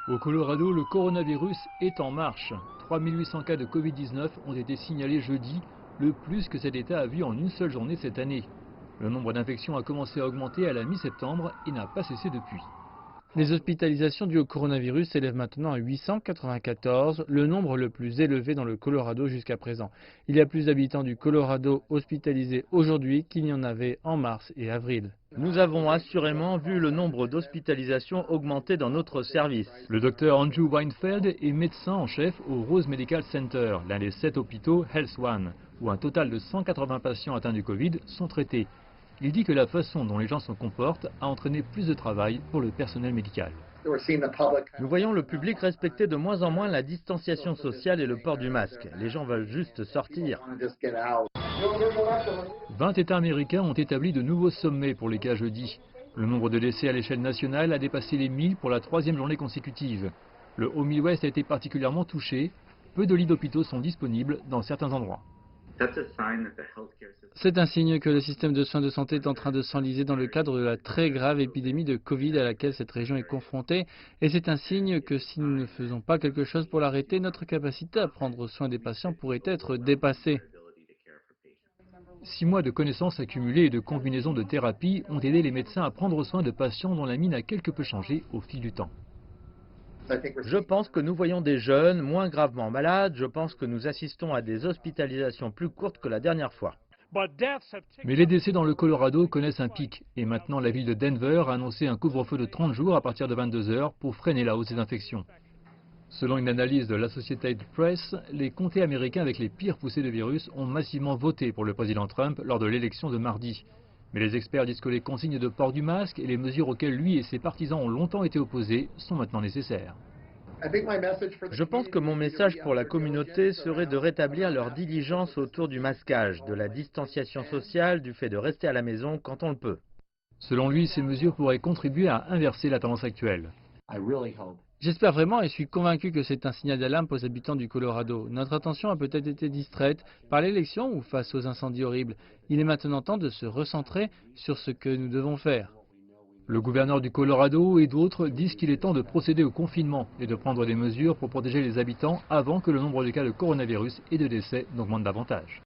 Au Colorado, le coronavirus est en marche. 3800 cas de Covid-19 ont été signalés jeudi, le plus que cet État a vu en une seule journée cette année. Le nombre d'infections a commencé à augmenter à la mi-septembre et n'a pas cessé depuis. Les hospitalisations dues au coronavirus s'élèvent maintenant à 894, le nombre le plus élevé dans le Colorado jusqu'à présent. Il y a plus d'habitants du Colorado hospitalisés aujourd'hui qu'il n'y en avait en mars et avril. Nous avons assurément vu le nombre d'hospitalisations augmenter dans notre service. Le docteur Andrew Weinfeld est médecin en chef au Rose Medical Center, l'un des 7 hôpitaux Health One, où un total de 180 patients atteints du Covid sont traités. Il dit que la façon dont les gens se comportent a entraîné plus de travail pour le personnel médical. Nous voyons le public respecter de moins en moins la distanciation sociale et le port du masque. Les gens veulent juste sortir. 20 États américains ont établi de nouveaux sommets pour les cas jeudi. Le nombre de décès à l'échelle nationale a dépassé les 1000 pour la 3e journée consécutive. Le Haut-Midwest a été particulièrement touché. Peu de lits d'hôpitaux sont disponibles dans certains endroits. C'est un signe que le système de soins de santé est en train de s'enliser dans le cadre de la très grave épidémie de Covid à laquelle cette région est confrontée. Et c'est un signe que si nous ne faisons pas quelque chose pour l'arrêter, notre capacité à prendre soin des patients pourrait être dépassée. 6 mois de connaissances accumulées et de combinaisons de thérapies ont aidé les médecins à prendre soin de patients dont la mine a quelque peu changé au fil du temps. Je pense que nous voyons des jeunes moins gravement malades. Je pense que nous assistons à des hospitalisations plus courtes que la dernière fois. Mais les décès dans le Colorado connaissent un pic. Et maintenant, la ville de Denver a annoncé un couvre-feu de 30 jours à partir de 22 heures pour freiner la hausse des infections. Selon une analyse de l'Associated Press, les comtés américains avec les pires poussées de virus ont massivement voté pour le président Trump lors de l'élection de mardi. Mais les experts disent que les consignes de port du masque et les mesures auxquelles lui et ses partisans ont longtemps été opposés sont maintenant nécessaires. Je pense que mon message pour la communauté serait de rétablir leur diligence autour du masquage, de la distanciation sociale, du fait de rester à la maison quand on le peut. Selon lui, ces mesures pourraient contribuer à inverser la tendance actuelle. J'espère vraiment et suis convaincu que c'est un signal d'alarme pour les habitants du Colorado. Notre attention a peut-être été distraite par l'élection ou face aux incendies horribles. Il est maintenant temps de se recentrer sur ce que nous devons faire. Le gouverneur du Colorado et d'autres disent qu'il est temps de procéder au confinement et de prendre des mesures pour protéger les habitants avant que le nombre de cas de coronavirus et de décès n'augmente davantage.